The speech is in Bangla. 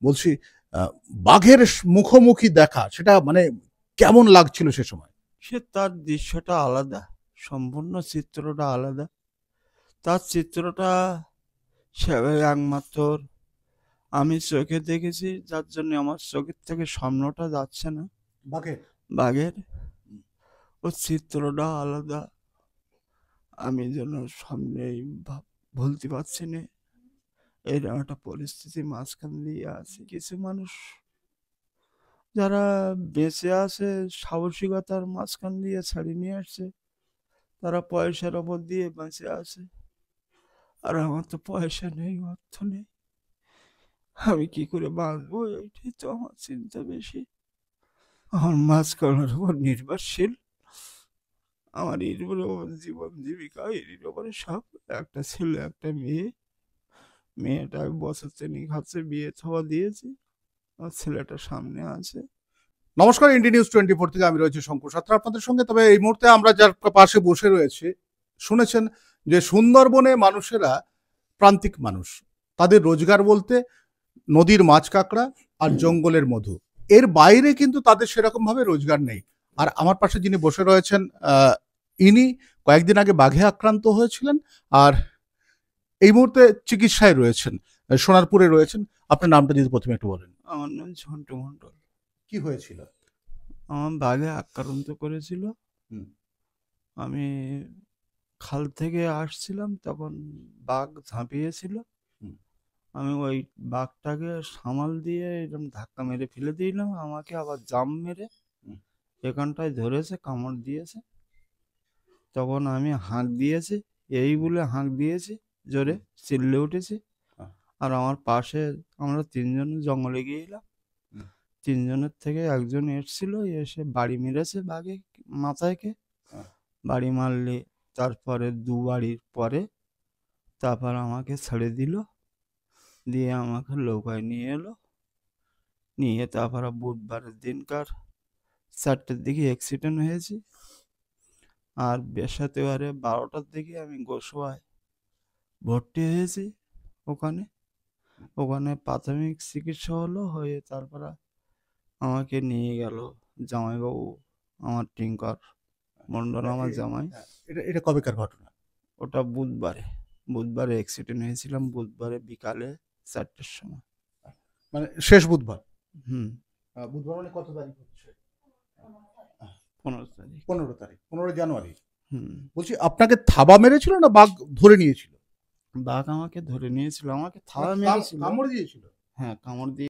বলছি বাঘের মুখোমুখি দেখা সেটা মানে কেমন লাগছিল সে সময়? সে তার দৃশ্যটা আলাদা, সম্পূর্ণ চিত্রটা আলাদা। তার চিত্রটা সেভাবে একমাত্র আমি চোখে দেখেছি, যার জন্য আমার চোখের থেকে স্বপ্নটা যাচ্ছে না বাঘের বাঘের। ওর চিত্রটা আলাদা, আমি যেন সামনেই ভুলতে পারছি না। এরকম একটা পরিস্থিতি মাঝখান দিয়ে আছে। কিছু মানুষ যারা বেঁচে আছে সাহসিকতার মাঝখান দিয়ে ছাড়িয়ে নিয়ে আসছে, তারা পয়সার ওপর দিয়ে বেঁচে আছে। আর আমার তো পয়সা নেই, অর্থ নেই, আমি কি করে বাঁচবো, এইটাই তো আমার চিন্তা বেশি। আমার মাঝখানের উপর নির্ভরশীল, আমার এর উপর জীবন জীবিকা, এর উপরে সব। একটা ছেলে একটা মেয়ে, মেয়েটা বছর তিনিক হচ্ছে বিয়ে থোয়া দিয়েছি, আর ছেলেটা সামনে আছে। নমস্কার, ইন্ডি নিউজ 24 থেকে আমি রয়েছি শঙ্কর সাত্রা আপনাদের সঙ্গে। তবে এই মুহূর্তে আমরা যার পাশে বসে রয়েছি, শুনেছেন যে সুন্দরবনে মানুষেরা প্রান্তিক মানুষ, তাদের রোজগার বলতে নদীর মাছ কাঁকড়া আর জঙ্গলের মধু, এর বাইরে কিন্তু তাদের সেরকম ভাবে রোজগার নেই। আর আমার পাশে যিনি বসে রয়েছেন, ইনি কয়েকদিন আগে বাঘে আক্রান্ত হয়েছিলেন আর এই মুহূর্তে চিকিৎসায় রয়েছেন, সোনারপুরে রয়েছেন। আপনার নামটা যদি প্রথমে একটু বলেন। আমার নাম ঝন্টু মণ্ডল। কি হয়েছিল? আমার বাঘে আক্রান্ত করেছিল। আমি খাল থেকে আসছিলাম, তখন বাঘ ঝাঁপিয়েছিল। আমি ওই বাঘটাকে সামাল দিয়ে এরকম ধাক্কা মেরে ফেলে দিলাম, আমাকে আবার জাম মেরে এখানটায় ধরেছে, কামড় দিয়েছে। তখন আমি হাঁক দিয়েছি, এই বলে হাঁক দিয়েছি, জোরে চিল্লে উঠেছি। আর আমার পাশে আমরা তিনজন জঙ্গলে গিয়েছিলাম, তিনজনের থেকে একজন এসেছিল, এসে বাড়ি মেরেছে বাঘে মাথায়কে। বাড়ি মারলে তারপরে দু বাড়ির পরে তারপর আমাকে ছেড়ে দিল, দিয়ে আমাকে নৌকায় নিয়ে এলো। নিয়ে তারপরে বুধবারের দিনকার 4টের দিকে অ্যাক্সিডেন্ট হয়েছি। আর বৃহস্পতিবারে 12টার দিকে আমি গোসবায় ভর্তি হয়েছি। ওখানে প্রাথমিক চিকিৎসা হলো, হয়ে তারপরে আমাকে নিয়ে গেল জামাইবাবু, আমার টিঙ্কর মন্ডল, আমার জামাই। এটা কবেকার ঘটনা? ওটা বুধবারে অ্যাক্সিডেন্ট হয়েছিলাম, বুধবারে বিকালে 4টের সময়। মানে শেষ বুধবার? বুধবার মানে কত তারিখ হচ্ছে? 15 তারিখ। 15 জানুয়ারি। বলছি, আপনাকে থাবা মেরেছিল না বাঘ ধরে নিয়েছিল? বাঘ আমাকে ধরে নিয়েছিল, আমাকে থাবা মেরেছিল, কামড় দিয়েছিল। হ্যাঁ কামড় দিয়ে